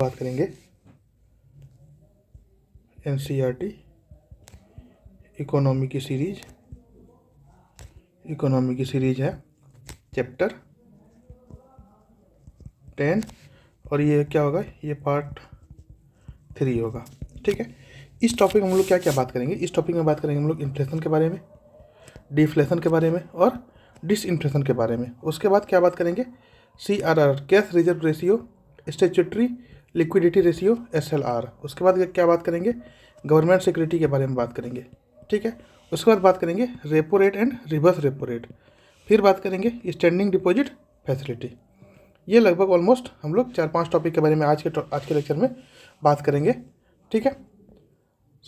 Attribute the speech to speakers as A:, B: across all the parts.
A: बात करेंगे NCERT economy की सीरीज है चैप्टर 10 और ये क्या होगा, ये पार्ट 3 होगा। ठीक है, इस टॉपिक में हम लोग क्या क्या बात करेंगे, इस टॉपिक में बात करेंगे हम लोग इन्फ्लेशन के बारे में, डिफ्लेशन के बारे में और डिसइन्फ्लेशन के बारे में। उसके बाद क्या बात करेंगे, CRR cash reserve ratio, statutory liquidity ratio SLR। उसके बाद क्या बात करेंगे, गवर्नमेंट सिक्योरिटी के बारे में बात करेंगे। ठीक है, उसके बाद बात करेंगे repo rate and reverse repo rate. फिर बात करेंगे स्टैंडिंग डिपॉजिट फैसिलिटी। ये लगभग ऑलमोस्ट हम लोग 4-5 टॉपिक के बारे में आज के लेक्चर में बात करेंगे। ठीक है,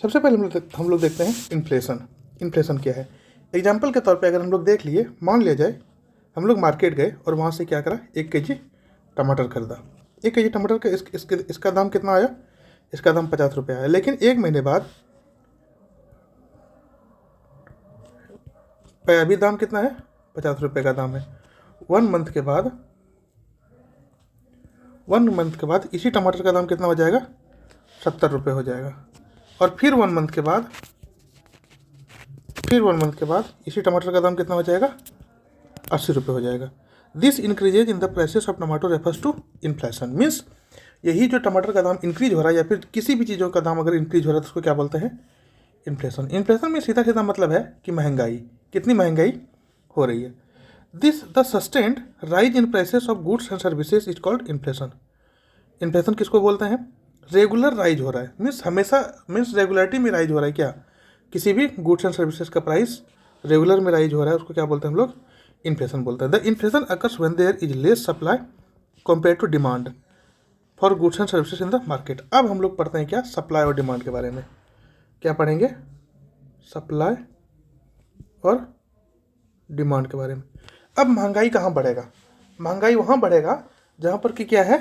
A: सबसे पहले हम लोग देखते हैं इन्फ्लेशन क्या है। एग्जाम्पल के तौर पे अगर हम लोग देख लिए, मान लिया जाए हम लोग मार्केट गए और वहाँ से क्या करा, 1 kg टमाटर खरीदा। 1 kg टमाटर का इसका दाम कितना आया, इसका दाम 50 रुपये आया। लेकिन 1 महीने बाद अभी दाम कितना है, 50 रुपये का दाम है। 1 मंथ के बाद इसी टमाटर का दाम कितना हो जाएगा, 70 रुपये हो जाएगा। और फिर 1 मंथ के बाद इसी टमाटर का दाम कितना हो जाएगा, 80 रुपये हो जाएगा। This increases in the prices of tomato refers to inflation. Means यही जो टमाटर का दाम इंक्रीज हो रहा है या फिर किसी भी चीज़ों का दाम अगर इंक्रीज हो रहा है तो उसको क्या बोलते हैं, इन्फ्लेशन। इन्फ्लेशन में सीधा सीधा मतलब है कि महंगाई, कितनी महंगाई हो रही है। This the sustained rise in prices of goods and services is called inflation. Inflation किसको बोलते हैं, रेगुलर राइज हो रहा है, मीन्स रेगुलरिटी में राइज हो रहा है। क्या, किसी भी गुड्स एंड सर्विसेज का प्राइस रेगुलर में राइज हो रहा है, उसको क्या बोलते हैं हम लोग, इन्फ्लेशन बोलते हैं। The inflation occurs when there is less supply compare to demand for goods and services in the market. अब हम लोग पढ़ते हैं क्या, सप्लाई और डिमांड के बारे में। क्या पढ़ेंगे, सप्लाई और डिमांड के बारे में। अब महंगाई कहाँ बढ़ेगा, महंगाई वहाँ बढ़ेगा जहाँ पर कि क्या है,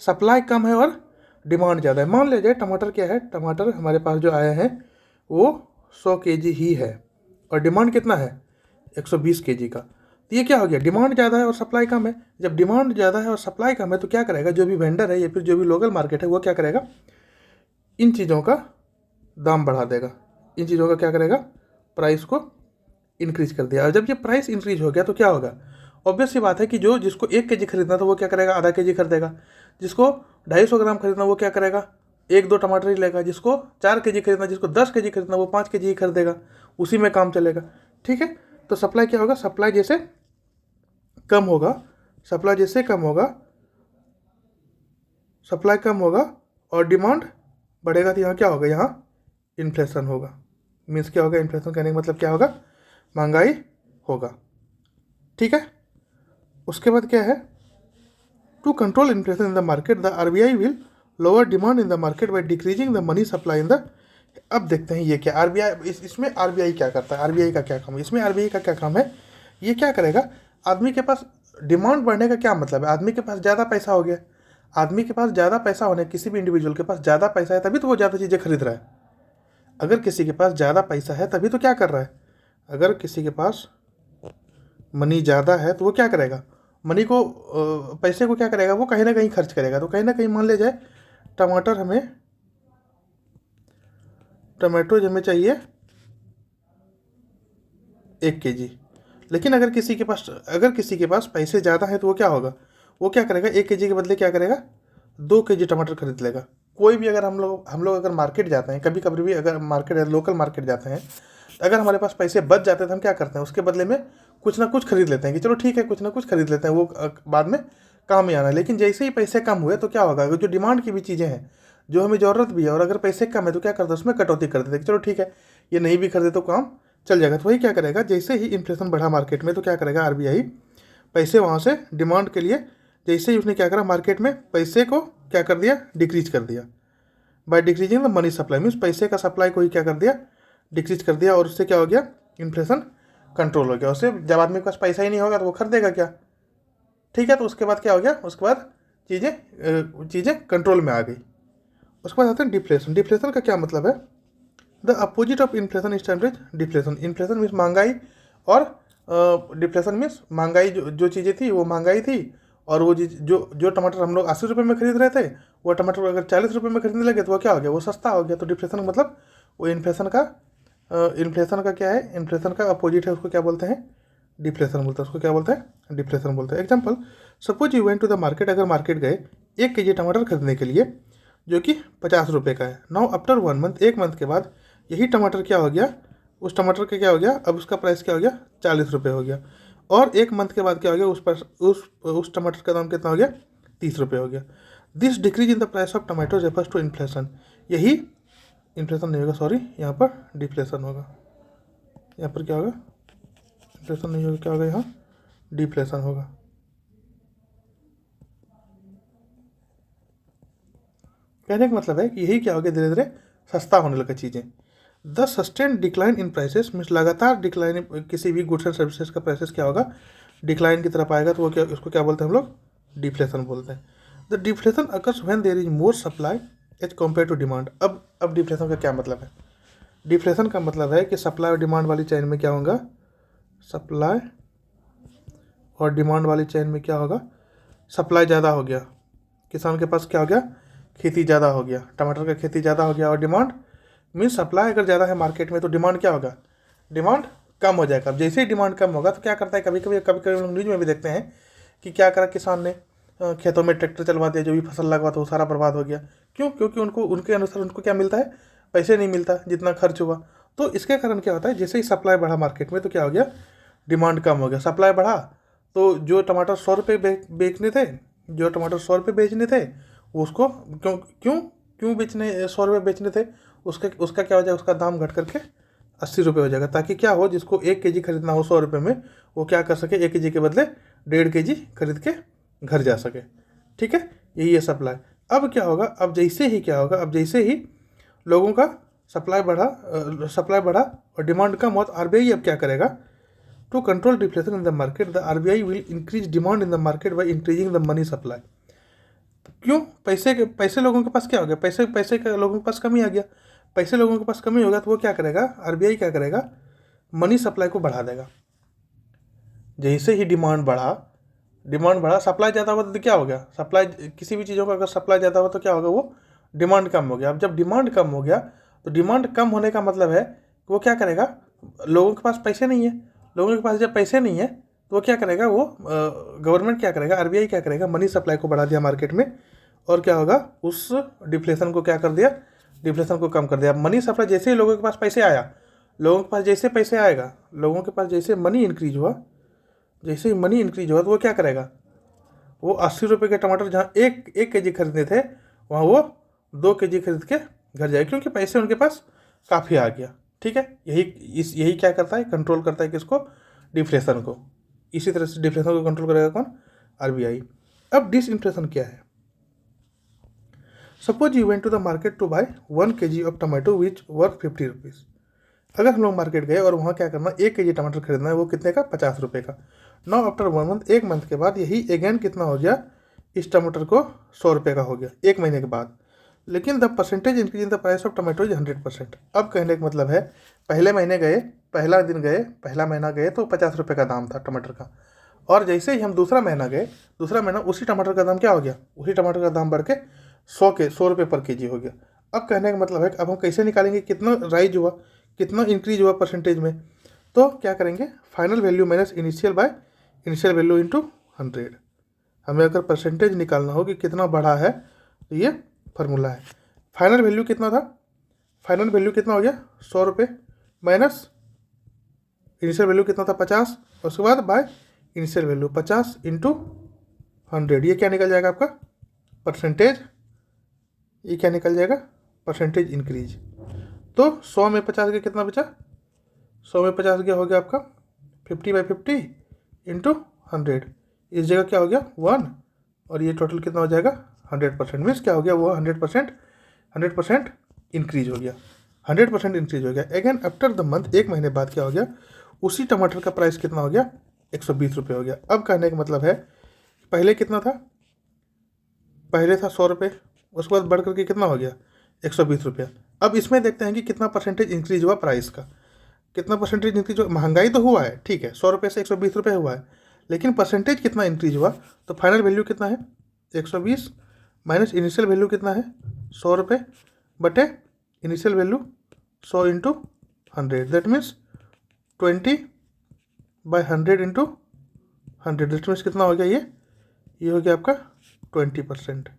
A: सप्लाई कम है और डिमांड ज़्यादा है। मान लिया जाए टमाटर क्या है, टमाटर हमारे पास जो आया है वो 100 kg ही है और डिमांड कितना है, 120 kg का। तो ये क्या हो गया, डिमांड ज़्यादा है और सप्लाई कम है। जब डिमांड ज़्यादा है और सप्लाई कम है तो क्या करेगा, जो भी वेंडर है या फिर जो भी लोकल मार्केट है वो क्या करेगा, इन चीज़ों का दाम बढ़ा देगा, इन चीज़ों का क्या करेगा, प्राइस को इंक्रीज कर दिया। और जब ये प्राइस इंक्रीज हो गया तो क्या होगा, ऑब्वियस सी बात है कि जिसको 1 kg खरीदना था वो क्या करेगा, आधा kg खरीदेगा। जिसको 250 ग्राम खरीदना वो क्या करेगा, 1-2 टमाटर ही लेगा। जिसको 4 kg खरीदना, जिसको 10 kg खरीदना वो 5 kg ही खरीदेगा, उसी में काम चलेगा। ठीक है, तो सप्लाई क्या होगा, सप्लाई जैसे कम होगा और डिमांड बढ़ेगा तो यहाँ क्या होगा, यहाँ इन्फ्लेशन होगा। मीन्स क्या होगा, इन्फ्लेशन कहने का मतलब क्या होगा, महंगाई होगा। ठीक है, उसके बाद क्या है, to control inflation in the market the RBI will lower demand in the market by decreasing the money supply in the. अब देखते हैं ये क्या, इसमें RBI क्या करता है, RBI का क्या काम है, इसमें RBI का क्या काम है, ये क्या करेगा, आदमी के पास डिमांड बढ़ने का क्या मतलब है, आदमी के पास ज़्यादा पैसा हो गया। आदमी के पास ज़्यादा पैसा होने, किसी भी इंडिविजुअल के पास ज़्यादा पैसा है तभी तो वो ज़्यादा चीज़ें खरीद रहा है। अगर किसी के पास ज़्यादा पैसा है तभी तो क्या कर रहा है, अगर किसी के पास मनी ज़्यादा है तो वो क्या करेगा, मनी को पैसे को क्या करेगा, वो कहीं ना कहीं खर्च करेगा। तो कहीं ना कहीं मान लिया जाए टमाटो हमें चाहिए 1 kg। लेकिन अगर किसी के पास पैसे ज़्यादा हैं तो वो क्या होगा, वो क्या करेगा, 1 kg के बदले क्या करेगा, 2 kg टमाटर खरीद लेगा। कोई भी अगर हम लोग अगर मार्केट जाते हैं, कभी कभी भी अगर लोकल मार्केट जाते हैं, अगर हमारे पास पैसे बच जाते हैं तो हम क्या करते हैं, उसके बदले में कुछ ना कुछ खरीद लेते हैं कि चलो ठीक है कुछ ना कुछ खरीद लेते हैं, वो बाद में काम ही आना है। लेकिन जैसे ही पैसे कम हुए तो क्या होगा, अगर जो डिमांड की भी चीज़ें हैं, जो हमें ज़रूरत भी है, और अगर पैसे कम है तो क्या करते हैं, उसमें कटौती कर देते हैं कि चलो ठीक है ये नहीं भी खरीदे तो काम चल जाएगा। तो वही क्या करेगा, जैसे ही इन्फ्लेशन बढ़ा मार्केट में तो क्या करेगा, RBI पैसे वहाँ से डिमांड के लिए, जैसे ही उसने क्या करा, मार्केट में पैसे को क्या कर दिया, डिक्रीज कर दिया। Bye decreasing the money supply, means पैसे का सप्लाई को ही क्या कर दिया, डिक्रीज कर दिया। और उससे क्या हो गया, इन्फ्लेशन कंट्रोल हो गया। उससे जब आदमी के पास पैसा ही नहीं होगा तो वो खरीदेगा क्या। ठीक है, तो उसके बाद क्या हो गया, उसके बाद चीज़ें कंट्रोल में आ गई। उसके बाद आते हैं डिफ्लेशन। डिफ्लेशन का क्या मतलब है, the opposite of inflation is termed as deflation. Inflation means महंगाई और डिफ्लेशन मीन्स महंगाई जो चीज़ें थी वो महंगाई थी और वो जो टमाटर हम लोग 80 रुपये में खरीद रहे थे, वो टमाटर अगर 40 रुपये में खरीदने लगे तो वो क्या हो गया, वो सस्ता हो गया। तो डिफ्लेशन का मतलब वो इन्फ्लेशन का क्या है, इन्फ्लेशन का अपोजिट है, उसको क्या बोलते हैं, डिफ्लेशन बोलते हैं। उसको क्या बोलते हैं, डिफ्लेशन बोलते हैं। Example, suppose you went to the market, अगर मार्केट गए 1 kg टमाटर खरीदने के लिए जो कि 50 रुपये का है। नाउ आफ्टर 1 मंथ, 1 मंथ के बाद यही टमाटर क्या हो गया, उस टमाटर का क्या हो गया, अब उसका प्राइस क्या हो गया, 40 रुपये हो गया। और 1 मंथ के बाद क्या हो गया, उस टमाटर का दाम कितना हो गया, 30 रुपये हो गया। This decrease in the price of tomato refers to inflation. यही इन्फ्लेशन नहीं होगा, सॉरी, यहाँ पर डिफ्लेशन होगा। यहाँ पर क्या होगा, इन्फ्लेशन नहीं होगा, क्या होगा, यहाँ डिफ्लेशन होगा। कहने का मतलब है कि यही क्या हो गया, धीरे धीरे सस्ता होने लगा चीज़ें। The sustain decline in prices means लगातार डिक्लाइन, किसी भी गुड्स एंड सर्विसेज का प्राइसेस क्या होगा, डिक्लाइन की तरफ आएगा, तो वो क्या, उसको क्या बोलते हैं हम लोग, डिफ्लेशन बोलते हैं। The deflation occurs when there is more supply as compare to demand. अब डिफ्लेशन का क्या मतलब है, डिफ्लेशन का मतलब है कि सप्लाई और डिमांड वाली चेन में क्या होगा, सप्लाई और डिमांड वाली चेन में क्या होगा, सप्लाई ज़्यादा हो गया, किसान के पास क्या हो गया, खेती ज़्यादा हो गया, टमाटर का खेती ज़्यादा हो गया, और डिमांड मीन्स सप्लाई अगर ज़्यादा है मार्केट में तो डिमांड क्या होगा, डिमांड कम हो जाएगा। अब जैसे ही डिमांड कम होगा तो क्या करता है, कभी कभी हम लोग न्यूज़ में भी देखते हैं कि क्या करा किसान ने, खेतों में ट्रैक्टर चलवा दिया, जो भी फसल लगा था वो सारा बर्बाद हो गया। क्यों, क्योंकि उनके अनुसार उनको क्या मिलता है, पैसे नहीं मिलता जितना खर्च हुआ। तो इसके कारण क्या होता है, जैसे ही सप्लाई बढ़ा मार्केट में तो क्या हो गया, डिमांड कम हो गया। सप्लाई बढ़ा तो जो टमाटर 100 रुपये बेचने थे, जो टमाटर 100 रुपये बेचने थे, उसको क्यों क्यों क्यों बेचने 100 रुपये बेचने थे, उसका क्या हो जाएगा, उसका दाम घट करके 80 रुपये हो जाएगा, ताकि क्या हो, जिसको 1 kg खरीदना हो 100 रुपये में, वो क्या कर सके, 1 kg के बदले 1.5 kg खरीद के घर जा सके। ठीक है, यही है सप्लाई। अब क्या होगा, अब जैसे ही क्या होगा, अब जैसे ही लोगों का सप्लाई बढ़ा और डिमांड कम हो, तो RBI अब क्या करेगा, to control deflation in the market the RBI will increase demand in the market by increasing the money supply. क्यों, पैसे लोगों के पास क्या हो गया, पैसे का लोगों के पास कमी आ गया, पैसे लोगों के पास कमी होगा तो वो क्या करेगा, RBI क्या करेगा, मनी सप्लाई को बढ़ा देगा। जैसे ही डिमांड बढ़ा, सप्लाई ज़्यादा हुआ तो क्या हो गया, सप्लाई, किसी भी चीज़ों का अगर सप्लाई ज़्यादा हुआ तो क्या होगा, वो डिमांड कम हो गया। अब जब डिमांड कम हो गया तो डिमांड कम होने का मतलब है कि वो क्या करेगा, लोगों के पास पैसे नहीं है, लोगों के पास जब पैसे नहीं है तो वो क्या करेगा, वो गवर्नमेंट क्या करेगा, RBI क्या करेगा, मनी सप्लाई को बढ़ा दिया मार्केट में, और क्या होगा, उस डिफ्लेशन को क्या कर दिया, डिफ्लेशन को कम कर दिया। मनी सप्लाई, जैसे ही लोगों के पास पैसे आया, लोगों के पास जैसे पैसे आएगा, लोगों के पास जैसे मनी इंक्रीज हुआ, जैसे ही मनी इंक्रीज हुआ तो वो क्या करेगा, वो 80 रुपये के टमाटर जहाँ एक kg खरीदने थे, वहाँ वो 2 kg खरीद के घर जाए, क्योंकि पैसे उनके पास काफ़ी आ गया। ठीक है, यही क्या करता है, कंट्रोल करता है किसको, डिफ्लेशन को। इसी तरह से डिफ्लेशन को कंट्रोल करेगा कौन, RBI। अब डिसइन्फ्लेशन क्या है, suppose you went to the market to buy 1 kg of tomato which worth 50 rupees. अगर हम लोग मार्केट गए और वहाँ क्या करना, 1 kg टमाटर खरीदना है, वो कितने का, 50 रुपये का। नाउ आफ्टर 1 मंथ, 1 मंथ के बाद यही अगेन कितना हो गया, इस टमाटर को 100 रुपये का हो गया 1 महीने के बाद। लेकिन the percentage increase in the price of tomato is 100%। अब कहने का मतलब है, पहले महीने गए, पहला दिन गए, पहला महीना गए तो 50 रुपये का दाम था टमाटर का, और जैसे ही हम दूसरा महीना गए, दूसरा महीना उसी टमाटर का दाम क्या हो गया, उसी टमाटर का दाम बढ़ के 100 रुपये पर kg हो गया। अब कहने का मतलब है कि अब हम कैसे निकालेंगे कितना राइज हुआ, कितना इंक्रीज हुआ परसेंटेज में, तो क्या करेंगे, final value minus initial value into 100। हमें अगर परसेंटेज निकालना हो कि कितना बढ़ा है तो ये फार्मूला है। फाइनल वैल्यू कितना था, फाइनल वैल्यू कितना हो गया, 100 रुपये माइनस इनिशियल वैल्यू कितना था, 50, और उसके बाद बाय इनिशियल वैल्यू 50 इंटू 100, ये क्या निकल जाएगा आपका, परसेंटेज, ये क्या निकल जाएगा, परसेंटेज इंक्रीज। तो 100 में 50 का कितना बचा, 100 में 50 क्या हो गया आपका 50/50 इंटू 100, इस जगह क्या हो गया 1, और ये टोटल कितना हो जाएगा 100%। मीन्स क्या हो गया, वो 100% इंक्रीज हो गया, 100% इंक्रीज हो गया। अगेन आफ्टर द मंथ, 1 महीने बाद क्या हो गया, उसी टमाटर का प्राइस कितना हो गया, 120 रुपये हो गया। अब कहने का मतलब है, पहले कितना था, पहले था 100 रुपये, उसके बाद बढ़ करके कितना हो गया 120 रुपया। अब इसमें देखते हैं कि कितना परसेंटेज इंक्रीज हुआ प्राइस का, कितना परसेंटेज इंक्रीज हुआ। महंगाई तो हुआ है, ठीक है, 100 रुपये से 120 रुपये हुआ है, लेकिन परसेंटेज कितना इंक्रीज हुआ, तो फाइनल वैल्यू कितना है 120 माइनस इनिशियल वैल्यू कितना है 100 रुपये बटे initial value 100 into 100, that means 20/100 into 100, that means कितना हो गया ये हो गया आपका 20%।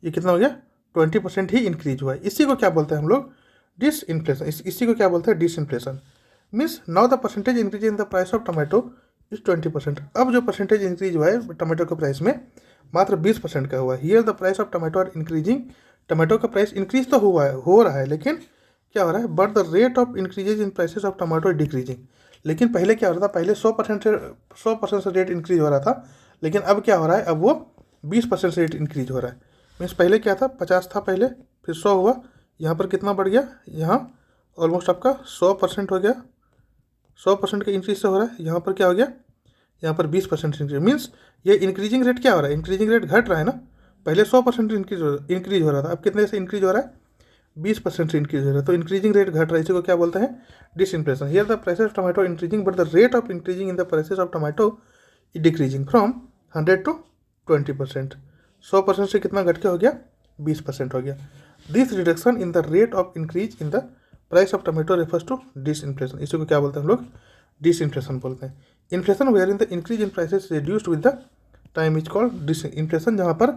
A: ये कितना हो गया 20% ही इंक्रीज हुआ है। इसी को क्या बोलते हैं हम लोग डिसइन्फ्लेशन। इसी को क्या बोलते हैं disinflation. Means now the percentage increase in the price of tomato is 20%। अब जो परसेंटेज इंक्रीज हुआ है टमाटो के प्राइस में मात्र 20% का हुआ है। Here the price of tomato are increasing. Tomato का प्राइस इंक्रीज तो हो रहा है, लेकिन क्या हो रहा है but the rate of increases in prices of tomato is decreasing. लेकिन पहले क्या हो रहा था, पहले 100% से रेट इंक्रीज हो रहा था, लेकिन अब क्या हो रहा है, अब वो 20% से रेट इंक्रीज हो रहा है। मीन्स पहले क्या था 50 था पहले, फिर 100 हुआ, यहाँ पर कितना बढ़ गया, यहाँ ऑलमोस्ट आपका 100% हो गया, 100% के इंक्रीज से हो रहा है। यहाँ पर क्या हो गया, यहाँ पर 20% इंक्रीज। मीन्स ये इंक्रीजिंग रेट क्या हो रहा है, इंक्रीजिंग रेट घट रहा है ना। पहले 100% इंक्रीज हो रहा था, अब कितने से इंक्रीज हो रहा है 20% से इंक्रीज हो रहा है। तो इंक्रीजिंग रेट घट रहा है, इसी को क्या बोलते हैं disinflation. Here the prices of tomato increasing but the rate of increasing in the prices of tomato is decreasing from 100 to 20%। 100% से कितना घट के हो गया 20% हो गया। This reduction in the rate of increase in the price of tomato refers to disinflation. इसी को क्या बोलते हैं हम लोग डिसइन्फ्लेशन बोलते हैं। Inflation where in the increase in prices reduced with the time is called disinflation. जहाँ पर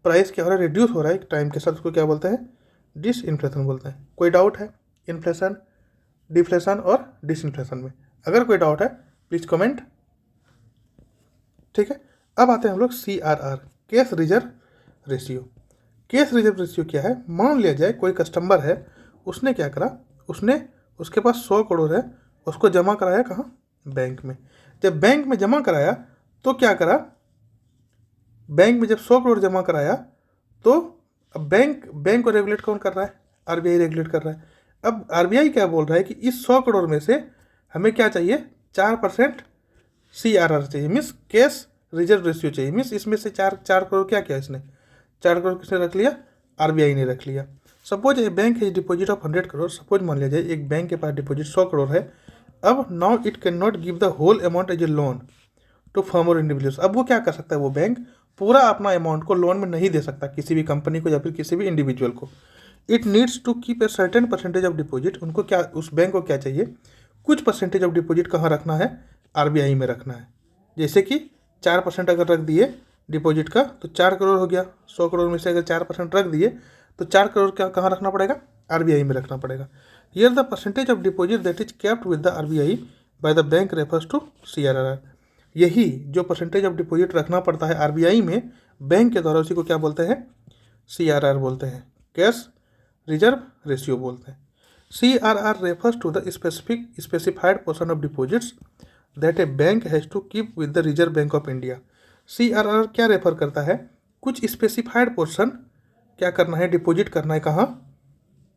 A: प्राइस क्या हो रहा है रिड्यूस हो रहा है टाइम के साथ, उसको क्या बोलते हैं डिसइन्फ्लेशन बोलते हैं। कोई डाउट है इन्फ्लेशन, डिफ्लेशन और डिसइन्फ्लेशन में? अगर कोई डाउट है प्लीज़ कमेंट। ठीक है, अब आते हैं हम लोग CRR, cash reserve ratio. Cash reserve ratio क्या है, मान लिया जाए कोई कस्टमर है, उसने क्या करा, उसके पास 100 करोड़ है, उसको जमा कराया कहाँ, बैंक में। जब बैंक में जमा कराया तो क्या करा, बैंक में जब 100 करोड़ जमा कराया तो अब बैंक को रेगुलेट कौन कर रहा है, RBI रेगुलेट कर रहा है। अब RBI क्या बोल रहा है कि इस 100 करोड़ में से हमें क्या चाहिए 4% CRR चाहिए, मीन्स कैश रिजर्व रेशियो चाहिए। मीन्स इसमें से 4 करोड़ क्या किया इसने, 4 करोड़ किसने रख लिया, RBI ने रख लिया। सपोज ए बैंक है डिपॉजिट ऑफ 100 करोड़। सपोज मान लिया जाए एक बैंक के पास डिपॉजिट 100 करोड़ है। अब now it can not give the whole amount as a loan to firm और इंडिविजुअल्स। अब वो क्या कर सकता है, वो बैंक पूरा अपना अमाउंट को लोन में नहीं दे सकता किसी भी कंपनी को या फिर किसी भी इंडिविजुअल को। It needs to keep a certain percentage of deposit. उनको क्या, उस बैंक को क्या चाहिए, कुछ परसेंटेज ऑफ डिपॉजिट कहाँ रखना है, RBI में रखना है। जैसे कि 4% अगर रख दिए डिपॉजिट का तो 4 करोड़ हो गया। 100 करोड़ में से अगर 4% रख दिए तो 4 करोड़ क्या कहाँ रखना पड़ेगा, RBI में रखना पड़ेगा। Here the percentage of deposit that is kept with the RBI by the bank refers to CRR। यही जो परसेंटेज ऑफ डिपॉजिट रखना पड़ता है RBI में बैंक के द्वारा, उसी को क्या बोलते हैं CRR बोलते हैं, कैश रिजर्व रेशियो बोलते हैं। CRR refers to the specified portion of deposits that a bank has to keep with the Reserve Bank of India। CRR क्या रेफर करता है, कुछ स्पेसिफाइड पोर्शन क्या करना है, डिपॉजिट करना है कहाँ,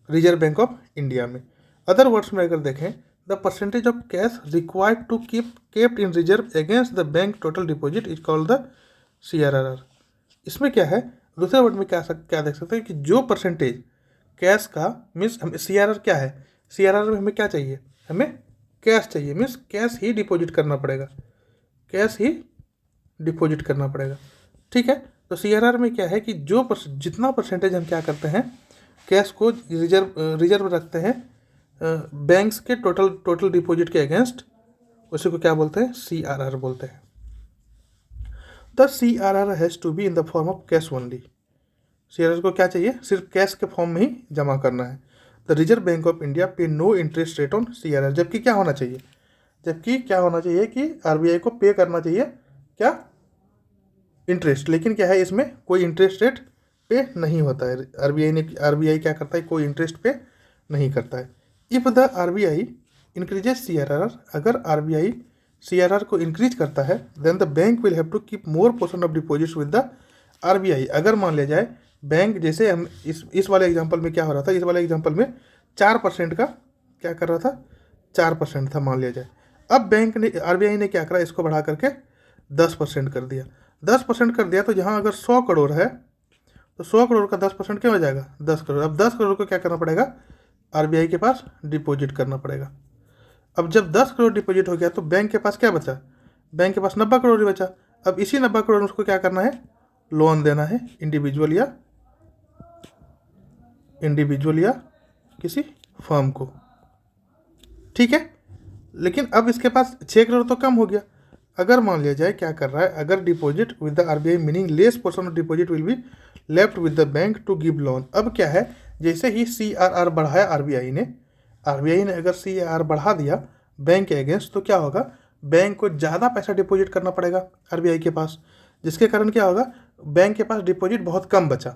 A: रिजर्व बैंक ऑफ इंडिया में। अदर वर्ड्स में अगर देखें, the percentage of cash required to kept in reserve against the bank total deposit is called the CRR। इसमें क्या है, दूसरे वर्ड में क्या देख सकते हैं कि जो परसेंटेज कैश का, मीन्स हमें CRR क्या है, CRR में हमें क्या चाहिए, हमें कैश चाहिए, मीन्स कैश ही डिपॉजिट करना पड़ेगा, कैश ही डिपॉजिट करना पड़ेगा। ठीक है, तो CRR में क्या है कि जो जितना परसेंटेज हम क्या करते हैं कैश को रिजर्व रखते हैं बैंक्स के टोटल डिपॉजिट के अगेंस्ट, उसी को क्या बोलते हैं CRR बोलते हैं। The CRR has to be in the form of cash only. CRR को क्या चाहिए, सिर्फ कैश के फॉर्म में ही जमा करना है। The reserve bank of India pay no interest rate on CRR। जबकि क्या होना चाहिए, कि RBI को पे करना चाहिए क्या, इंटरेस्ट। लेकिन क्या है, इसमें कोई इंटरेस्ट रेट पे नहीं होता है। RBI क्या करता है, कोई इंटरेस्ट पे नहीं करता है। If the RBI increases CRR, अगर RBI CRR को इंक्रीज करता है, then the bank will have to keep more portion of deposits with the RBI। अगर मान लिया जाए बैंक, जैसे हम इस वाले एग्जांपल में क्या हो रहा था, इस वाले एग्जांपल में 4% का क्या कर रहा था, 4% था मान लिया जाए। अब बैंक ने, RBI ने क्या करा, इसको बढ़ा करके 10% कर दिया। 10% कर दिया तो जहाँ अगर 100 करोड़ है तो 100 करोड़ का 10% क्या हो जाएगा, 10 करोड़। अब 10 करोड़ को क्या करना पड़ेगा, RBI के पास डिपॉजिट करना पड़ेगा। अब जब 10 करोड़ डिपॉजिट हो गया तो बैंक के पास क्या बचा, बैंक के पास 90 करोड़ ही बचा। अब इसी 90 करोड़ में उसको क्या करना है, लोन देना है इंडिविजुअल या किसी फर्म को, ठीक है। लेकिन अब इसके पास 6 करोड़ तो कम हो गया। अगर मान लिया जाए क्या कर रहा है, अगर deposit with the RBI meaning less portion of deposit will be left with the bank to give loan. अब क्या है, जैसे ही CRR बढ़ाया आरबीआई ने अगर CRR बढ़ा दिया बैंक के अगेंस्ट, तो क्या होगा, बैंक को ज़्यादा पैसा डिपॉजिट करना पड़ेगा आरबीआई के पास, जिसके कारण क्या होगा, बैंक के पास डिपॉजिट बहुत कम बचा,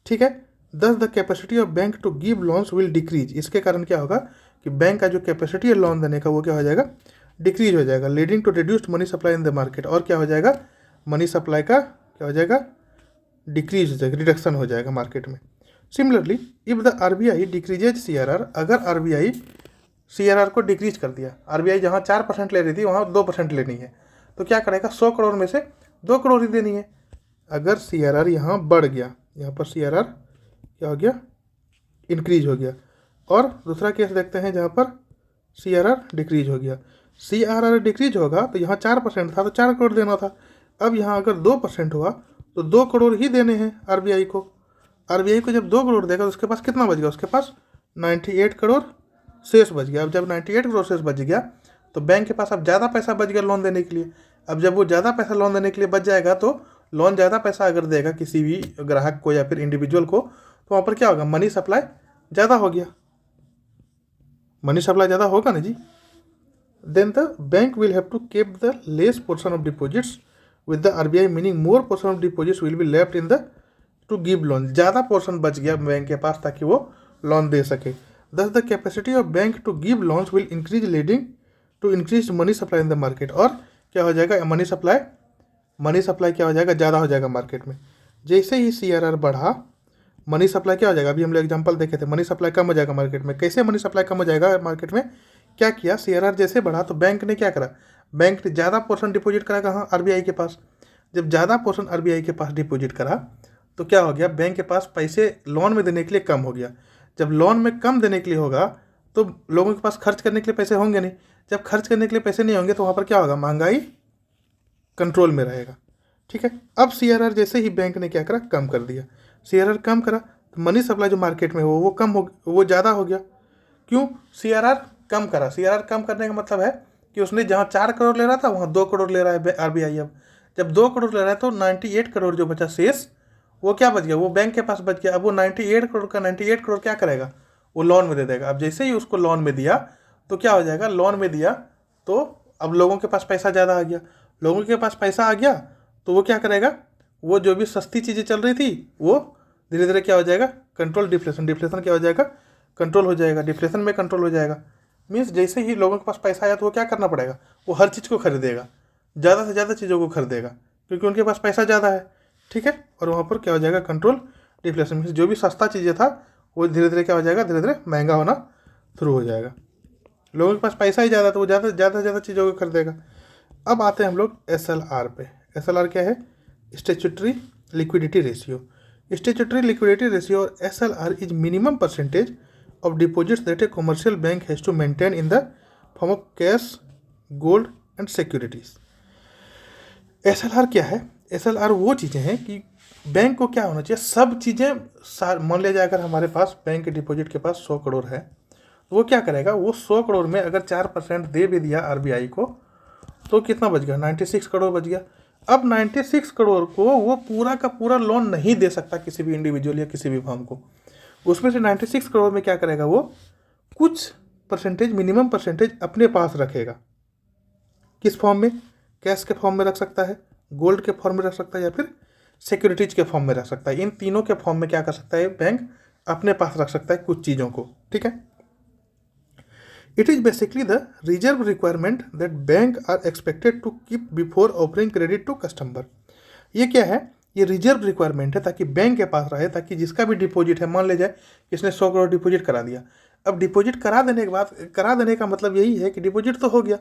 A: ठीक है। Thus the capacity of bank to give loans will decrease. इसके कारण क्या होगा कि बैंक का जो कैपेसिटी है लोन देने का वो क्या हो जाएगा, डिक्रीज हो जाएगा, leading to reduced money supply in the market. और क्या हो जाएगा, मनी सप्लाई का क्या हो जाएगा, डिक्रीज हो जाएगा, रिडक्शन हो जाएगा मार्केट में। Similarly if the RBI decreases CRR, अगर आरबीआई CRR को डिक्रीज कर दिया, आरबीआई जहाँ 4% ले रही थी वहाँ 2% लेनी है, तो क्या करेगा, 100 करोड़ में से 2 करोड़ ही देनी है। अगर CRR यहाँ बढ़ गया, यहाँ पर CRR क्या हो गया, इंक्रीज हो गया। और दूसरा केस देखते हैं जहाँ पर CRR डिक्रीज हो गया। CRR डिक्रीज होगा तो यहाँ 4% था तो 4 करोड़ देना था। अब यहाँ अगर 2% हुआ तो 2 करोड़ ही देने हैं आरबीआई को। आरबीआई को जब 2 करोड़ देगा तो उसके पास कितना बच गया, उसके पास 98 करोड़ शेष बच गया। अब जब 98 करोड़ शेष बच गया तो बैंक के पास अब ज़्यादा पैसा बच गया लोन देने के लिए। अब जब वो ज़्यादा पैसा लोन देने के लिए बच जाएगा तो लोन ज़्यादा पैसा अगर देगा किसी भी ग्राहक को या फिर इंडिविजुअल को, तो वहाँ पर क्या होगा, मनी सप्लाई ज़्यादा हो गया, मनी सप्लाई ज़्यादा होगा ना जी। Then the bank will have to keep the less portion of deposits with the RBI meaning more portion of deposits will be left in the to give loan. ज़्यादा पोर्शन बच गया बैंक के पास ताकि वो लोन दे सके। Thus the capacity of bank to give loans will increase leading to increase money supply in the market. और क्या हो जाएगा, मनी सप्लाई क्या हो जाएगा, ज़्यादा हो जाएगा मार्केट में। जैसे ही CRR बढ़ा, मनी सप्लाई क्या हो जाएगा, अभी हम लोग एग्जांपल देखे थे, मनी सप्लाई कम हो जाएगा मार्केट में। कैसे मनी सप्लाई कम हो जाएगा मार्केट में, क्या किया, CRR जैसे बढ़ा तो बैंक ने क्या करा, बैंक ने ज़्यादा पोर्शन डिपॉजिट करा कहाँ, आरबीआई के पास। जब ज़्यादा पोर्शन आरबीआई के पास डिपॉजिट करा तो क्या हो गया, बैंक के पास पैसे लोन में देने के लिए कम हो गया। जब लोन में कम देने के लिए होगा तो लोगों के पास खर्च करने के लिए पैसे होंगे नहीं। जब खर्च करने के लिए पैसे नहीं होंगे तो वहाँ पर क्या होगा, महंगाई कंट्रोल में रहेगा, ठीक है। अब CRR जैसे ही बैंक ने क्या करा, कम कर दिया। CRR कम करा तो मनी सप्लाई जो मार्केट में हो वो कम हो, वो ज़्यादा हो गया। क्यों, CRR कम करा। CRR कम करने का मतलब है कि उसने जहाँ 4 करोड़ ले रहा था वहाँ 2 करोड़ ले रहा है आरबीआई। अब जब 2 करोड़ ले रहा है तो 98 करोड़ जो बचा शेष, वो क्या बच गया, वो बैंक के पास बच गया। अब वो 98 करोड़ का 98 करोड़ क्या करेगा, वो लोन में दे देगा। अब जैसे ही उसको लोन में दिया तो क्या हो जाएगा, लोन में दिया तो अब लोगों के पास पैसा ज़्यादा आ गया। लोगों के पास पैसा आ गया तो वो क्या करेगा, वो जो भी सस्ती चीज़ें चल रही थी वो धीरे धीरे क्या हो जाएगा, कंट्रोल, डिफ्लेशन क्या हो जाएगा, कंट्रोल हो जाएगा, डिफ्लेशन में कंट्रोल हो जाएगा। मीन्स जैसे ही लोगों के पास पैसा आया तो वो क्या करना पड़ेगा, वो हर चीज़ को खरीदेगा, ज़्यादा से ज़्यादा चीज़ों को खरीदेगा क्योंकि उनके पास पैसा ज़्यादा है, ठीक है। और वहाँ पर क्या हो जाएगा, कंट्रोल, डिफ्लेशन। मीन्स जो भी सस्ता चीज़ें था वो धीरे धीरे क्या हो जाएगा, धीरे धीरे महंगा होना शुरू हो जाएगा। लोगों के पास पैसा ही ज़्यादा तो वो ज़्यादा चीज़ों को खरीदेगा। अब आते हैं हम लोग SLR पे। SLR क्या है, statutory liquidity ratio. Statutory liquidity ratio और SLR is minimum percentage of deposits that a commercial bank has to maintain in the form of cash, gold and securities. SLR क्या है, SLR वो चीज़ें हैं कि बैंक को क्या होना चाहिए, सब चीज़ें, मान लिया जाए अगर हमारे पास बैंक के डिपॉजिट के पास 100 करोड़ है तो वो क्या करेगा, वो 100 करोड़ में अगर 4% दे भी दिया आरबीआई को तो कितना बच गया, 96 करोड़ बच गया। अब 96 करोड़ को वो पूरा का पूरा लोन नहीं दे सकता किसी भी इंडिविजुअल या किसी भी फर्म को। उसमें से 96 करोड़ में क्या करेगा, वो कुछ परसेंटेज, मिनिमम परसेंटेज अपने पास रखेगा। किस फॉर्म में, कैश के फॉर्म में रख सकता है, गोल्ड के फॉर्म में रख सकता है या फिर सिक्योरिटीज के फॉर्म में रख सकता है। इन तीनों के फॉर्म में क्या कर सकता है, बैंक अपने पास रख सकता है कुछ चीज़ों को, ठीक है। It is basically the reserve requirement that bank are expected to keep before offering credit to customer। ये क्या है, ये रिजर्व रिक्वायरमेंट है ताकि बैंक के पास रहे, ताकि जिसका भी डिपॉजिट है, मान ले जाए किसने 100 करोड़ डिपॉजिट करा दिया। अब डिपॉजिट करा देने का मतलब यही है कि डिपॉजिट तो हो गया।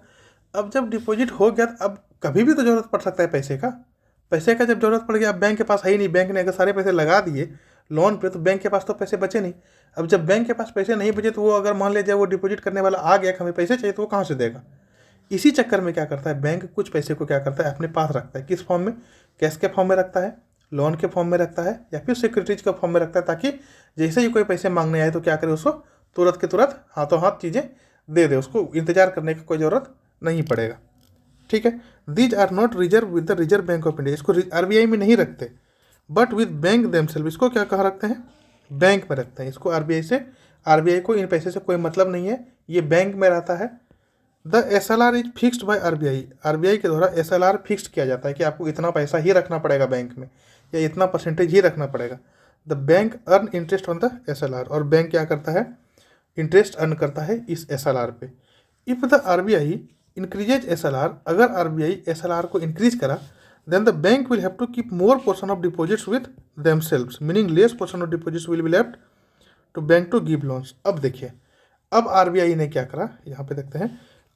A: अब जब डिपॉजिट हो गया तो अब कभी भी तो ज़रूरत पड़ सकता है पैसे का जब ज़रूरत पड़ गया, अब बैंक के पास है ही नहीं, बैंक ने अगर सारे पैसे लगा दिए लोन पे तो बैंक के पास तो पैसे बचे नहीं। अब जब बैंक के पास पैसे नहीं बचे तो वो अगर मान लिया जाए वो डिपॉजिट करने वाला आ गया कि हमें पैसे चाहिए तो वो कहाँ से देगा। इसी चक्कर में क्या करता है बैंक कुछ पैसे को क्या करता है अपने पास रखता है, किस फॉर्म में, कैश के फॉर्म में रखता है, लोन के फॉर्म में रखता है या फिर सिक्योरिटीज के फॉर्म में रखता है, ताकि जैसे ही कोई पैसे मांगने आए तो क्या करे उसको तुरंत के तुरंत हाथों हाथ चीज़ें दे दे, उसको इंतजार करने की कोई ज़रूरत नहीं पड़ेगा। ठीक है, these are not reserve with the reserve bank of India, इसको आरबीआई में नहीं रखते, बट विद बैंक देमसेल्फ, इसको क्या कहाँ रखते हैं, बैंक में रखते हैं इसको। आरबीआई को इन पैसे से कोई मतलब नहीं है, ये बैंक में रहता है। The SLR is fixed by RBI के द्वारा SLR फिक्स्ड किया जाता है कि आपको इतना पैसा ही रखना पड़ेगा बैंक में या इतना परसेंटेज ही रखना पड़ेगा। The bank earn interest on the SLR, और बैंक क्या करता है, इंटरेस्ट अर्न करता है इस SLR पे। If the RBI increases SLR, अगर आरबीआई SLR को इंक्रीज करा, then the bank will have to keep more portion of deposits with themselves, meaning less portion of deposits will be left to bank to give loans। अब देखिए, अब RBI ने क्या करा, यहाँ पे देखते हैं,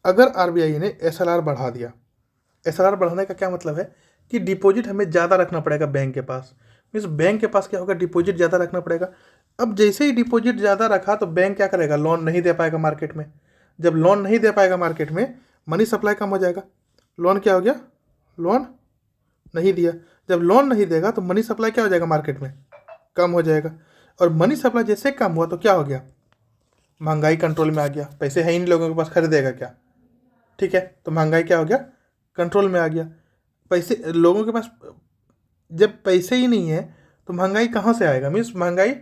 A: अगर आरबीआई ने SLR बढ़ा दिया, SLR बढ़ाने का क्या मतलब है कि डिपॉजिट हमें ज़्यादा रखना पड़ेगा बैंक के पास, मीन्स बैंक के पास क्या होगा, डिपॉजिट ज़्यादा रखना पड़ेगा। अब जैसे ही डिपॉजिट ज़्यादा रखा तो बैंक क्या करेगा, लोन नहीं दे पाएगा मार्केट में। जब लोन नहीं दे पाएगा मार्केट में, मनी सप्लाई कम हो जाएगा। लोन क्या हो गया, लोन नहीं दिया, जब लोन नहीं देगा तो मनी सप्लाई क्या हो जाएगा, मार्केट में कम हो जाएगा। और मनी सप्लाई जैसे कम हुआ तो क्या हो गया, महंगाई कंट्रोल में आ गया, पैसे है इन लोगों के पास, खरीदेगा क्या, ठीक है, तो महंगाई क्या हो गया, कंट्रोल में आ गया। पैसे लोगों के पास, जब पैसे ही नहीं है तो महंगाई कहाँ से आएगा, मीन्स महंगाई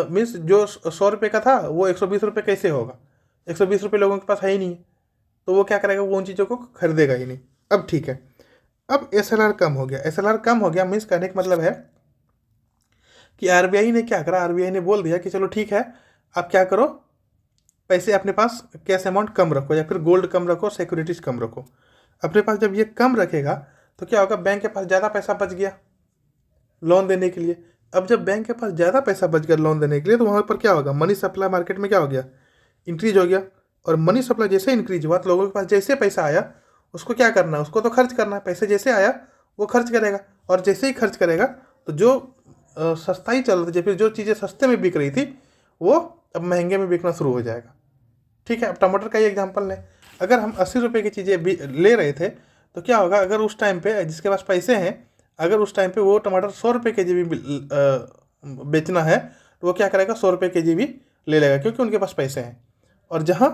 A: मीन्स जो 100 रुपये का था वो 120 रुपये कैसे होगा, 120 रुपये लोगों के पास है ही नहीं है, तो वो क्या करेगा, वो उन चीज़ों को खरीदेगा ही नहीं। अब ठीक है, अब SLR कम हो गया, SLR कम हो गया मीन्स कहने का मतलब है कि आरबीआई ने क्या करा, आरबीआई ने बोल दिया कि चलो ठीक है, आप क्या करो, पैसे अपने पास कैश अमाउंट कम रखो या फिर गोल्ड कम रखो, सिक्योरिटीज कम रखो अपने पास। जब ये कम रखेगा तो क्या होगा, बैंक के पास ज़्यादा पैसा बच गया लोन देने के लिए। अब जब बैंक के पास ज़्यादा पैसा बच गया लोन देने के लिए, तो वहाँ पर क्या होगा, मनी सप्लाई मार्केट में क्या हो गया, इंक्रीज हो गया। और मनी सप्लाई जैसे इंक्रीज हुआ तो लोगों के पास जैसे पैसा आया उसको क्या करना है, उसको तो खर्च करना है, पैसे जैसे आया वो खर्च करेगा। और जैसे ही खर्च करेगा तो जो सस्ता ही चल रहा था, फिर जो चीज़ें सस्ते में बिक रही थी वो अब महंगे में बिकना शुरू हो जाएगा। ठीक है, अब टमाटर का ही एग्जांपल लें, अगर हम 80 रुपये की चीज़ें ले रहे थे तो क्या होगा, अगर उस टाइम पे जिसके पास पैसे हैं, अगर उस टाइम पे वो टमाटर 100 रुपये के जी भी बेचना है तो वो क्या करेगा, 100 रुपये के जी भी ले लेगा, क्योंकि उनके पास पैसे हैं। और जहाँ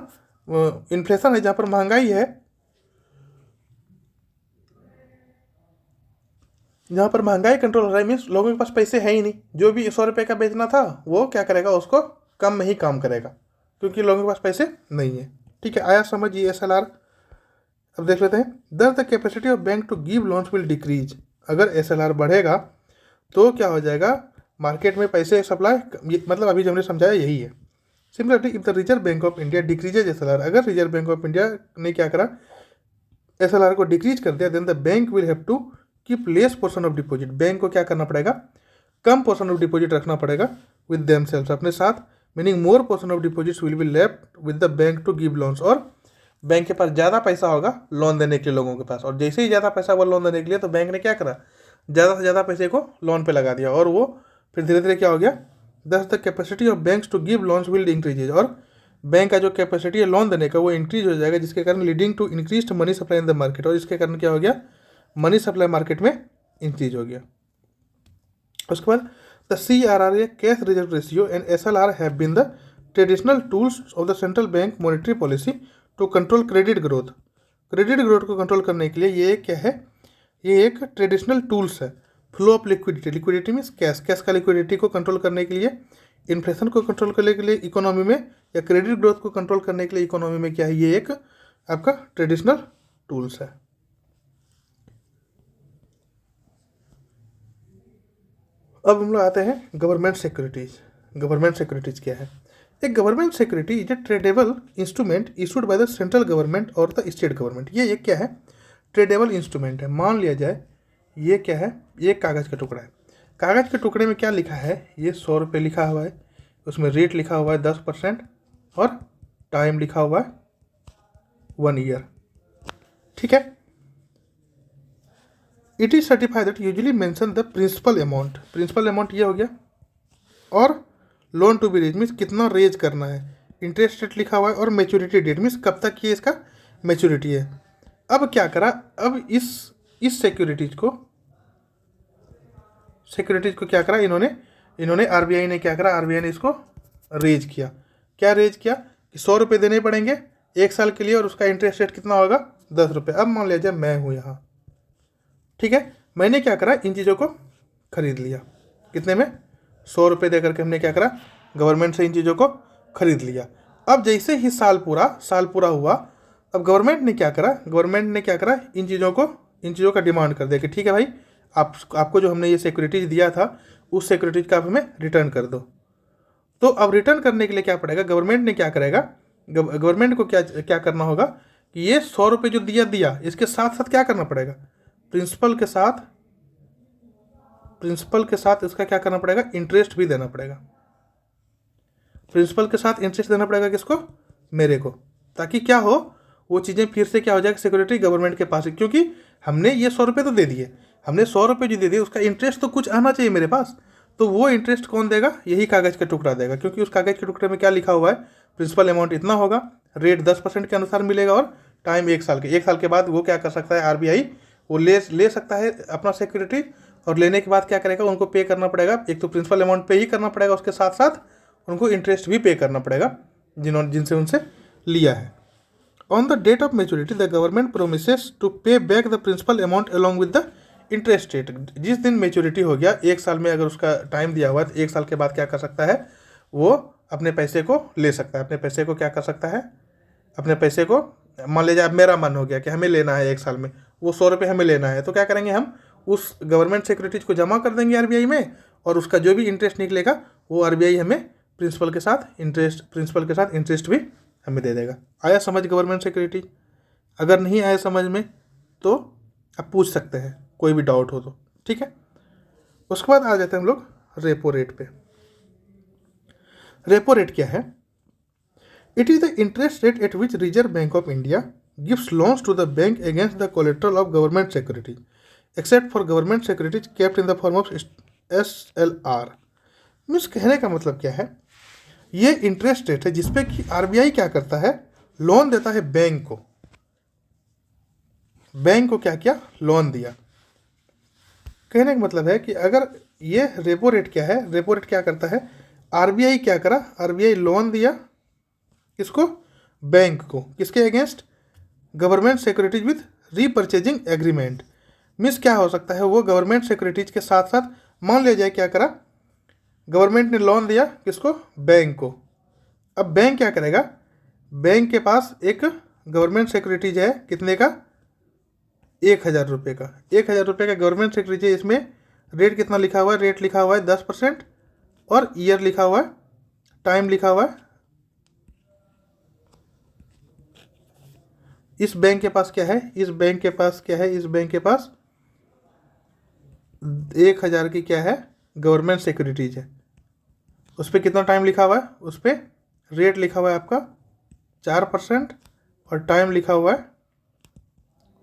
A: इन्फ्लेशन है, जहाँ पर महंगाई है, जहाँ पर महंगाई कंट्रोल हो रहा है, मीन्स लोगों के पास पैसे है ही नहीं, जो भी 100 रुपये का बेचना था वो क्या करेगा, उसको कम में ही काम करेगा, क्योंकि लोगों के पास पैसे नहीं है। ठीक है, आया समझ ये SLR। अब देख लेते हैं, thus the capacity of bank to give loans will decrease, अगर SLR बढ़ेगा तो क्या हो जाएगा, मार्केट में पैसे सप्लाई, मतलब अभी जो हमने समझाया यही है। Similarly if the reserve bank of India decreases SLR, अगर रिजर्व बैंक ऑफ इंडिया ने क्या करा, SLR को डिक्रीज कर दिया, then the bank will have to keep less portion of deposit, bank को क्या करना पड़ेगा, कम पोर्शन ऑफ डिपॉजिट रखना पड़ेगा विद देमसेल्व्स, अपने साथ, meaning more portion of deposits will be left with the bank to give loans, और bank के पास ज़्यादा पैसा होगा लोन देने के लिए लोगों के पास। और जैसे ही ज़्यादा पैसा हुआ लोन देने के लिए तो बैंक ने क्या करा, ज़्यादा से ज़्यादा पैसे को लोन पे लगा दिया, और वो फिर धीरे धीरे क्या हो गया, thus the capacity of banks to give loans will increases, और बैंक का जो कैपेसिटी है लोन देने का वो इंक्रीज हो जाएगा, जिसके कारण leading to increase money supply in the market, और इसके कारण क्या हो गया, मनी सप्लाई मार्केट में इंक्रीज हो गया। उसके बाद the CRR, cash reserve ratio, and SLR have been the traditional tools of the central bank monetary policy to control credit growth. Credit growth को कंट्रोल करने के लिए ये क्या है, ये एक ट्रेडिशनल टूल्स है। Flow of liquidity, liquidity means cash, cash का लिक्विडिटी को कंट्रोल करने के लिए, इन्फ्लेशन को कंट्रोल करने के लिए इकोनॉमी में, या क्रेडिट ग्रोथ को कंट्रोल करने के लिए इकोनॉमी में, क्या है, ये एक आपका ट्रेडिशनल टूल्स है। अब हम लोग आते हैं गवर्नमेंट सिक्योरिटीज। गवर्नमेंट सिक्योरिटीज क्या है, एक government security is a tradable instrument issued by the central government और द स्टेट गवर्नमेंट। ये एक क्या है, ट्रेडेबल इंस्ट्रूमेंट है। मान लिया जाए ये क्या है, ये कागज़ का टुकड़ा है, कागज़ के टुकड़े में क्या लिखा है, ये 100 रुपये लिखा हुआ है, उसमें रेट लिखा हुआ है 10% और टाइम लिखा हुआ है 1 ईयर। ठीक है, it is certified that usually mention the principal amount, principal amount ये हो गया, और loan to be raise means कितना रेज करना है, इंटरेस्ट रेट लिखा हुआ है, और मेच्योरिटी डेट मीन्स कब तक ये इसका मैच्योरिटी है। अब क्या करा, अब इस सिक्योरिटीज को क्या करा इन्होंने आरबीआई ने क्या करा, आरबीआई ने इसको रेज किया। क्या रेज किया कि 100 रुपये देने पड़ेंगे 1 साल के लिए और उसका इंटरेस्ट रेट कितना होगा, 10 रुपये। अब मान लीजिए मैं हूँ यहाँ, ठीक है, मैंने क्या करा, इन चीज़ों को खरीद लिया। कितने में, 100 रुपये दे करके हमने क्या करा, गवर्नमेंट से इन चीज़ों को खरीद लिया। अब जैसे ही साल पूरा हुआ, अब गवर्नमेंट ने क्या करा, इन चीज़ों का डिमांड कर दिया कि ठीक है भाई, आपको जो हमने ये सिक्योरिटीज दिया था उस सिक्योरिटीज का आप हमें रिटर्न कर दो। तो अब रिटर्न करने के लिए क्या पड़ेगा, गवर्नमेंट ने क्या करेगा, गवर्नमेंट को क्या करना होगा कि ये 100 रुपये जो दिया इसके साथ साथ क्या करना पड़ेगा, प्रिंसिपल के साथ इसका क्या करना पड़ेगा, इंटरेस्ट भी देना पड़ेगा। प्रिंसिपल के साथ इंटरेस्ट देना पड़ेगा किसको, मेरे को, ताकि क्या हो, वो चीज़ें फिर से क्या हो जाए, सिक्योरिटी गवर्नमेंट के पास है। क्योंकि हमने ये 100 रुपये तो दे दिए, हमने 100 रुपये जो दे दिए उसका इंटरेस्ट तो कुछ आना चाहिए मेरे पास। तो वो इंटरेस्ट कौन देगा, यही कागज़ का टुकड़ा देगा। क्योंकि उस कागज़ के टुकड़े में क्या लिखा हुआ है, प्रिंसिपल अमाउंट इतना होगा, रेट 10% के अनुसार मिलेगा और टाइम 1 साल के बाद वो क्या कर सकता है, आरबीआई वो ले सकता है अपना सिक्योरिटी, और लेने के बाद क्या करेगा, उनको पे करना पड़ेगा। एक तो प्रिंसिपल अमाउंट पे ही करना पड़ेगा, उसके साथ साथ उनको इंटरेस्ट भी पे करना पड़ेगा जिनसे उनसे लिया है। On the date of maturity the government promises to pay back the principal amount along with the interest rate. जिस दिन मेच्योरिटी हो गया, 1 साल में अगर उसका टाइम दिया हुआ है, तो 1 साल के बाद क्या कर सकता है, वो अपने पैसे को ले सकता है। अपने पैसे को क्या कर सकता है, अपने पैसे को, मान लीजिए अब मेरा मन हो गया कि हमें लेना है 1 साल में, वो 100 रुपये हमें लेना है, तो क्या करेंगे, हम उस गवर्नमेंट सिक्योरिटीज को जमा कर देंगे आरबीआई में, और उसका जो भी इंटरेस्ट निकलेगा वो आरबीआई हमें प्रिंसिपल के साथ इंटरेस्ट भी हमें दे देगा। आया समझ गवर्नमेंट सिक्योरिटी? अगर नहीं आया समझ में तो आप पूछ सकते हैं, कोई भी डाउट हो तो, ठीक है। उसके बाद आ जाते हैं हम लोग रेपो रेट पे। रेपो रेट क्या है? It is the interest rate at which Reserve bank of India gives loans to the bank against the collateral of government security except for government securities kept in the form of SLR। Means कहने का मतलब क्या है, ये interest rate है जिसपे कि RBI क्या करता है, लोन देता है बैंक को। बैंक को क्या किया, लोन दिया। कहने का मतलब है कि अगर ये रेपो रेट क्या है, रेपो रेट क्या करता है, आरबीआई क्या करा, आरबीआई लोन दिया किसको, बैंक को, किसके against, government securities with repurchasing agreement. Means क्या हो सकता है, वो गवर्नमेंट सिक्योरिटीज के साथ साथ, मान लिया जाए क्या करा, गवर्नमेंट ने लोन दिया किसको, बैंक को। अब बैंक क्या करेगा, बैंक के पास एक गवर्नमेंट सिक्योरिटीज है, कितने का, 1,000 रुपये का। 1,000 रुपये का गवर्नमेंट सिक्योरिटीज है, इसमें रेट कितना लिखा हुआ है, रेट लिखा हुआ है 10% और ईयर लिखा हुआ है, टाइम लिखा हुआ है। इस बैंक के पास क्या है, इस बैंक के पास 1,000 की क्या है, गवर्नमेंट सिक्योरिटीज है। उस पर कितना टाइम लिखा हुआ है, उस पर रेट लिखा हुआ है आपका 4% और टाइम लिखा हुआ है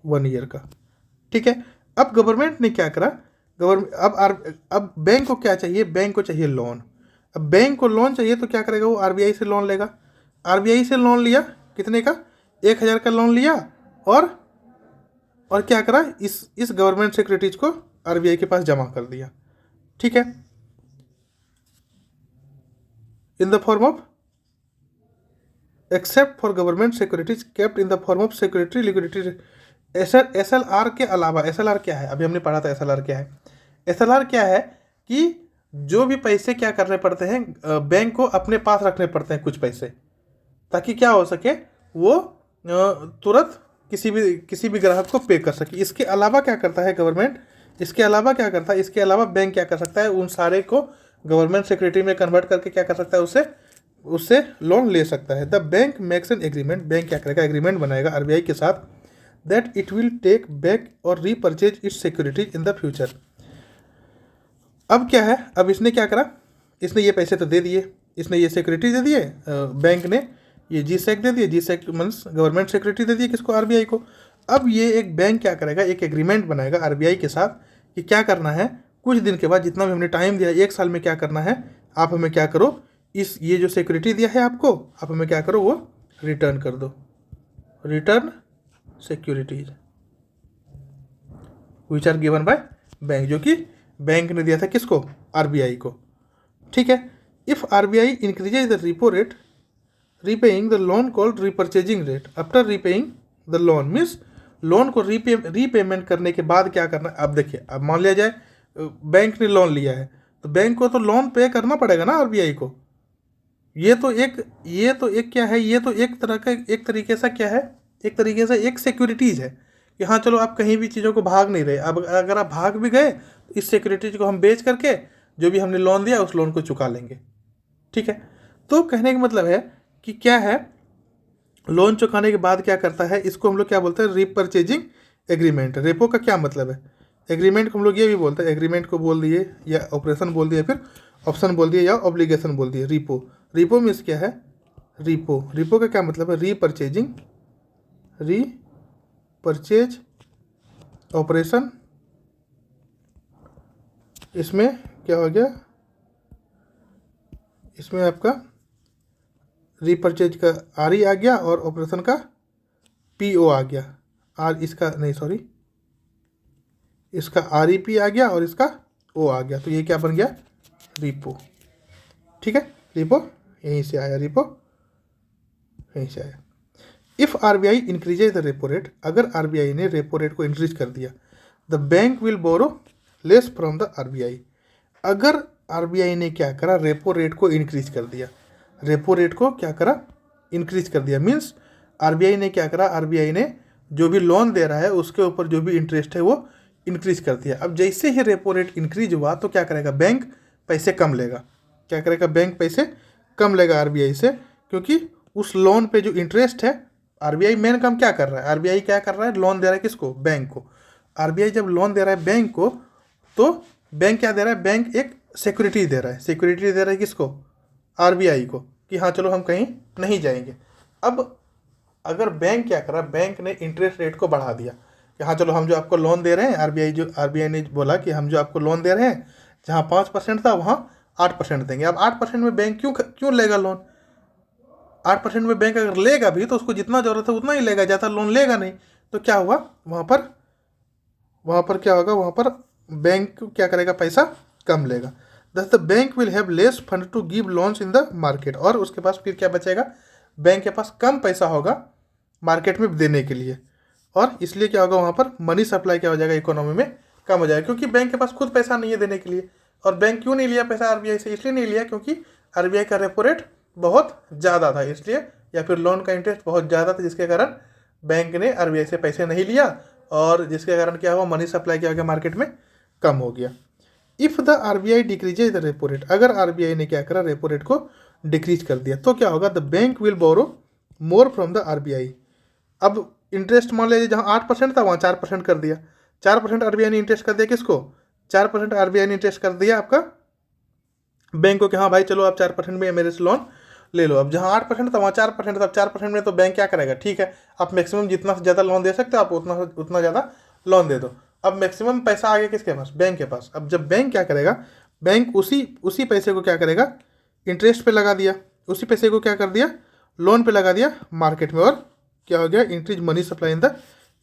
A: 1 ईयर का, ठीक है। अब गवर्नमेंट ने क्या करा, अब बैंक को क्या चाहिए, बैंक को चाहिए लोन। अब बैंक को लोन चाहिए तो क्या करेगा, वो आरबीआई से लोन लेगा। आरबीआई से लोन लिया, कितने का, 1,000 का लोन लिया, और क्या करा, इस गवर्नमेंट सिक्योरिटीज को आरबीआई के पास जमा कर दिया, ठीक है, इन the form of accept for government securities kept in the form of security liquidity. SLR के अलावा, SLR क्या है, अभी हमने पढ़ा था SLR क्या है। SLR क्या है कि जो भी पैसे क्या करने पड़ते हैं, बैंक को अपने पास रखने पड़ते हैं कुछ पैसे, ताकि क्या हो सके, वो तुरंत किसी भी ग्राहक को पे कर सके। इसके अलावा क्या करता है गवर्नमेंट, इसके अलावा बैंक क्या कर सकता है, उन सारे को गवर्नमेंट सिक्योरिटी में कन्वर्ट करके क्या कर सकता है, उससे लोन ले सकता है। The bank makes an agreement, bank क्या करेगा, एग्रीमेंट बनाएगा आरबीआई के साथ, that it will take back और repurchase its securities in the future. अब क्या है, अब इसने क्या करा, इसने ये पैसे तो दे दिए, इसने ये सिक्योरिटी दे दिए, बैंक ने ये G-SEC दे दिए, G-SEC मीन्स गवर्नमेंट सिक्योरिटी दे दिए किसको, आरबीआई को। अब ये एक बैंक क्या करेगा, एक एग्रीमेंट बनाएगा आरबीआई के साथ कि क्या करना है, कुछ दिन के बाद जितना भी हमने टाइम दिया 1 साल में क्या करना है, आप हमें क्या करो, ये जो सिक्योरिटी दिया है आपको, आप हमें क्या करो, वो रिटर्न कर दो, return securities which are given by bank, जो कि बैंक ने दिया था किसको, आरबीआई को। ठीक है। If RBI increases the repo rate repaying the loan called repurchasing rate after repaying the loan, means loan को रीपेमेंट करने के बाद क्या करना है। अब देखिए, अब मान लिया जाए बैंक ने लोन लिया है, तो बैंक को तो लोन पे करना पड़ेगा ना आरबीआई को। ये तो एक क्या है, ये तो एक तरह का, एक तरीके से क्या है, एक तरीके से एक सिक्योरिटीज़ है कि हाँ चलो आप कहीं भी चीज़ों को भाग नहीं रहे। अब अगर आप भाग भी गए तो इस सिक्योरिटीज को हम बेच करके जो भी हमने लोन दिया उस लोन को चुका लेंगे। ठीक है। तो कहने का मतलब है कि क्या है, लोन चुकाने के बाद क्या करता है, इसको हम लोग क्या बोलते हैं, रीपरचेजिंग एग्रीमेंट। रेपो का क्या मतलब है, एग्रीमेंट को हम लोग ये भी बोलते हैं, एग्रीमेंट को बोल दिए या ऑपरेशन बोल दिया, फिर ऑप्शन बोल दिए या ऑब्लिगेशन बोल दिए। रिपो, रिपो मीन्स क्या है, रिपो, रिपो का क्या मतलब है, रीपरचेजिंग, रीपरचेज ऑपरेशन। इसमें क्या हो गया, इसमें आपका रीपरचेज का आर ई आ गया और ऑपरेशन का पी ओ आ गया। आर इसका नहीं, सॉरी, इसका आर ई पी आ गया और इसका ओ आ गया, तो ये क्या बन गया, रिपो। ठीक है, रिपो यहीं से आया, रिपो यहीं से आया। If RBI increases the repo rate, अगर आरबीआई ने रेपो रेट को इंक्रीज कर दिया, the bank will borrow less from the RBI. अगर आरबीआई ने क्या करा, रेपो रेट को इंक्रीज कर दिया, रेपो रेट को क्या करा, इंक्रीज कर दिया, मीन्स आरबीआई ने क्या करा, आरबीआई ने जो भी लोन दे रहा है उसके ऊपर जो भी इंटरेस्ट है वो इंक्रीज कर दिया। अब जैसे ही रेपो रेट इंक्रीज हुआ तो क्या करेगा, बैंक पैसे कम लेगा। क्या करेगा, बैंक पैसे कम लेगा आरबीआई से, क्योंकि उस लोन पे जो इंटरेस्ट है, आरबीआई मेन काम क्या कर रहा है, आरबीआई क्या कर रहा है, लोन दे रहा है किसको, बैंक को। आरबीआई जब लोन दे रहा है बैंक को, तो बैंक क्या दे रहा है, बैंक एक सिक्योरिटी दे रहा है, सिक्योरिटी दे रहा है किसको, आरबीआई को, कि हाँ चलो हम कहीं नहीं जाएंगे। अब अगर बैंक क्या कर रहा है, बैंक ने इंटरेस्ट रेट को बढ़ा दिया कि हाँ चलो हम जो आपको लोन दे रहे हैं, आरबीआई ने बोला कि हम जो आपको लोन दे रहे हैं, जहाँ 5% था वहाँ 8% देंगे। अब 8% में बैंक क्यों लेगा लोन, 8% में बैंक अगर लेगा भी तो उसको जितना ज़रूरत है उतना ही लेगा, ज़्यादा लोन लेगा नहीं। तो क्या हुआ, वहाँ पर क्या होगा, वहाँ पर बैंक क्या करेगा, पैसा कम लेगा। Thus the bank will have less fund to give loans in the market, और उसके पास फिर क्या बचेगा, बैंक के पास कम पैसा होगा मार्केट में देने के लिए, और इसलिए क्या होगा, वहाँ पर मनी सप्लाई क्या हो जाएगा, इकोनॉमी में कम हो जाएगा, क्योंकि बैंक के पास खुद पैसा नहीं है देने के लिए। और बैंक क्यों नहीं लिया पैसा आरबीआई से, इसलिए नहीं लिया क्योंकि आरबीआई का रेपो रेट बहुत ज़्यादा था, इसलिए, या फिर लोन का इंटरेस्ट बहुत ज़्यादा था, जिसके कारण बैंक ने आरबीआई से पैसे नहीं लिया, और जिसके कारण क्या हुआ, मनी सप्लाई क्या हो गया, मार्केट में कम हो गया। If the RBI decreases the repo rate, अगर आरबीआई ने क्या करा, रेपो रेट को डिक्रीज कर दिया, तो क्या होगा, the bank will borrow more from the RBI. अब इंटरेस्ट मान लीजिए जहाँ 8% था वहाँ 4% कर दिया, 4% आरबीआई ने इंटरेस्ट कर दिया किसको, 4% आरबीआई ने इंटरेस्ट कर दिया आपका बैंक को, कि हाँ भाई चलो आप 4% में मेरे से लोन ले लो। अब जहाँ 8% था वहाँ 4% था, अब 4% में तो बैंक क्या करेगा, ठीक है आप मैक्सिमम जितना से ज़्यादा लोन दे सकते हो आप उतना ज़्यादा लोन दे दो। अब मैक्सिमम पैसा आ गया किसके पास, बैंक के पास। अब जब बैंक क्या करेगा, बैंक उसी पैसे को क्या करेगा, इंटरेस्ट पे लगा दिया, उसी पैसे को क्या कर दिया, लोन पे लगा दिया मार्केट में, और क्या हो गया, increase money supply in the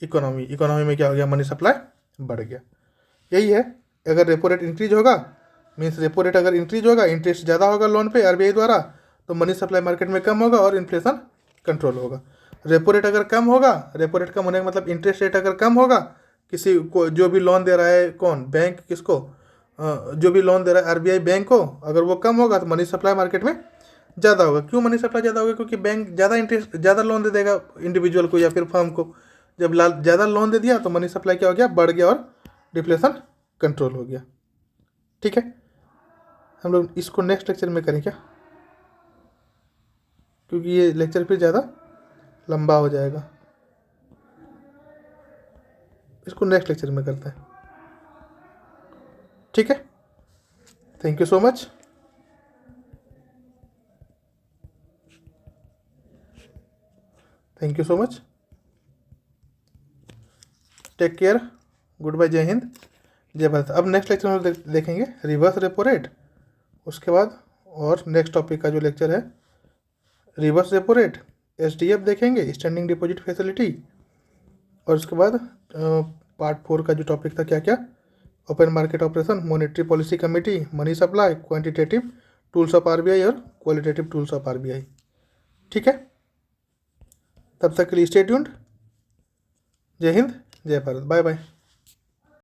A: economy, economy में क्या हो गया, मनी सप्लाई बढ़ गया। यही है, अगर रेपो रेट इंक्रीज होगा, मीन्स रेपो रेट अगर इंक्रीज होगा, इंटरेस्ट ज़्यादा होगा लोन पे आरबीआई द्वारा, तो मनी सप्लाई मार्केट में कम होगा और इन्फ्लेशन कंट्रोल होगा। रेपो रेट अगर कम होगा, रेपो रेट कम होने का मतलब इंटरेस्ट रेट अगर कम होगा, किसी को जो भी लोन दे रहा है, कौन, बैंक, किसको, जो भी लोन दे रहा है आरबीआई बैंक को, अगर वो कम होगा तो मनी सप्लाई मार्केट में ज़्यादा होगा। क्यों मनी सप्लाई ज़्यादा होगा, क्योंकि बैंक ज़्यादा लोन दे देगा इंडिविजुअल को या फिर फर्म को। जब ज़्यादा लोन दे दिया तो मनी सप्लाई क्या हो गया, बढ़ गया, और डिफ्लेशन कंट्रोल हो गया। ठीक है, हम लोग इसको नेक्स्ट लेक्चर में करें क्या, क्योंकि ये लेक्चर फिर ज़्यादा लंबा हो जाएगा, इसको नेक्स्ट लेक्चर में करते हैं। ठीक है, thank you so much. Thank you so much, take care, good bye, जय हिंद, जय भारत। अब नेक्स्ट लेक्चर में देखेंगे रिवर्स रेपो रेट, उसके बाद और नेक्स्ट टॉपिक का जो लेक्चर है रिवर्स रेपो रेट, एसडीएफ देखेंगे, स्टैंडिंग डिपॉजिट फैसिलिटी, और उसके बाद पार्ट 4 का जो टॉपिक था क्या क्या, open market operation, monetary policy committee, money supply, quantitative tools of RBI और क्वालिटेटिव टूल्स ऑफ आरबीआई। ठीक है, तब तक के लिए स्टे ट्यून्ड। जय हिंद, जय भारत, बाय बाय।